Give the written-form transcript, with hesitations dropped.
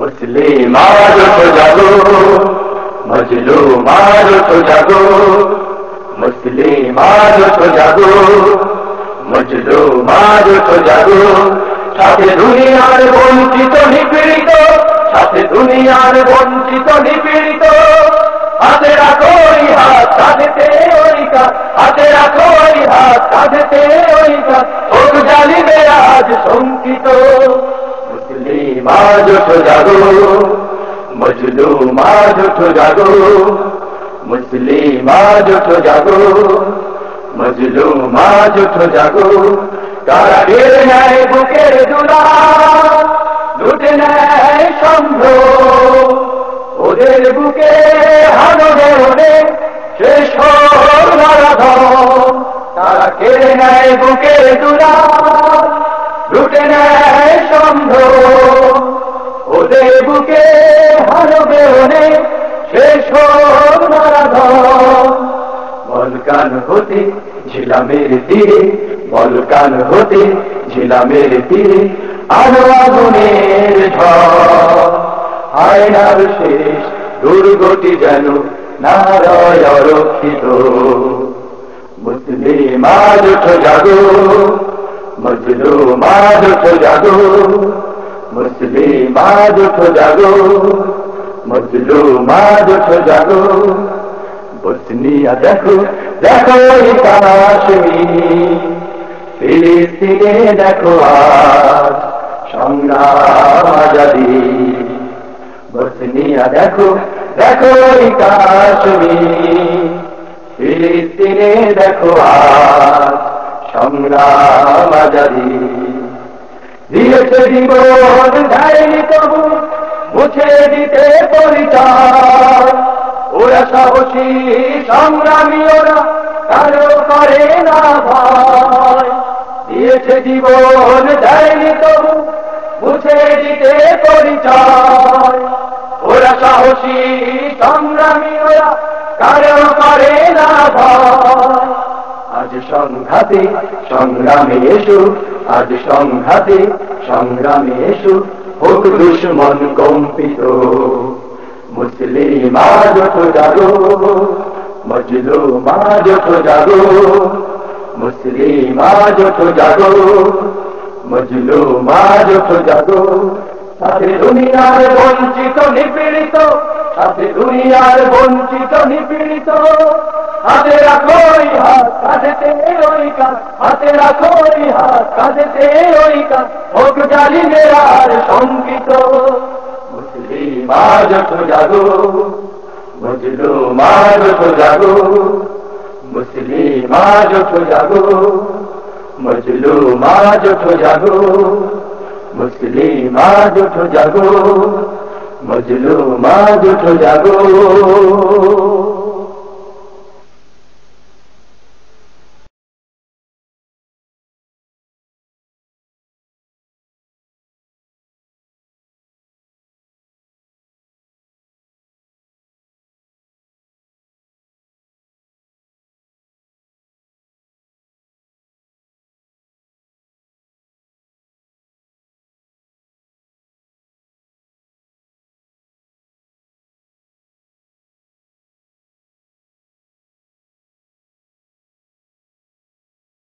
मुस्लिम आज उठो जागो, मजलूम आज उठो जागो, मुस्लिम आज उठो जागो, मजलूम आज उठो जागो। সাথে দুনিয়ার বঞ্চিত নিপীড়িত, সাথে দুনিয়ার বঞ্চিত নিপীড়িত, হাতে রাখো এই হাত কাঁধেতে ওই কাঁধ, হাতে রাখো এই হাত কাঁধেতে ওই কাঁধ, হোক জালিমের আজ শঙ্কিত। মুসলিম আজ উঠো জাগো, মজলুম আজ উঠো জাগো, মুসলিম আজ উঠো জাগো, মজলুম আজ উঠো জাগো। কারাগের ন্যায় বুকের দুলা লুটে নেয় সম্ভ্রম, ওদের বুকে হানবে ওরে শেষ হোক নরধম। তারা কেড়ে নেয় বুকের দুলা লুটে নেয় সম্ভ্রম, ওদের বুকে হানবে ওরে শেষ হোক নরধম। বলকান হতে ঝিলামের তীরে, বলকান হতে ঝিলামের তীরে, আলো আগুনের ঝড়। আয়নার শেষ দুর্গটি যেন নারায় রক্ষিত। মুসলিম আজ উঠো জাগো, মজলুম আজ উঠো জাগো, মুসলিম আজ উঠো জাগো, মজলুম আজ উঠো জাগো। বসনিয়া দেখো দেখো এই কাশ্মীর, ফিলিস্তিনে দেখো আজ সংগ্রাম আজাদি। বসনিয়া দেখো দেখো এই কাশ্মীর, ফিলিস্তিনে দেখো আজ সংগ্রাম আজাদি। দিয়েছে জীবন দেয়নি তবু মুছে দিতে পরিচয়, ওরা সাহসী সংগ্রামী, ওরা কারো করে না ভয়। দিয়েছে জীবন দেয়নি তবু মুছে দিতে পরিচয়, ওরা সাহসী সংগ্রামী, ওরা কারো করে না ভয়। আজ সংঘাতে সংগ্রামে এসো, আজ সংঘাতে সংগ্রামে এসো, হোক দুশ্মন কম্পিত। মুসলিম আজ উঠো জাগো, মজলুম আজ উঠো জাগো, মুসলিম আজ উঠো জাগো, মজলুম আজ উঠো জাগো। সাথে দুনিয়ার বঞ্চিত নিপীড়িত, সাথে দুনিয়ার বঞ্চিত নিপীড়িত, হাতে রাখো এই হাত কাঁধেতে ওই কাঁধ, হাতে রাখো এই হাত কাঁধেতে ওই কাঁধ, হোক জালিমের আর শঙ্কিত। মুসলিম আজ উঠো জাগো, মজলুম আজ উঠো জাগো, মুসলিম আজ উঠো জাগো, মজলুম আজ উঠো জাগো, মুসলিম আজ উঠো জাগো, মজলুম আজ উঠো জাগো।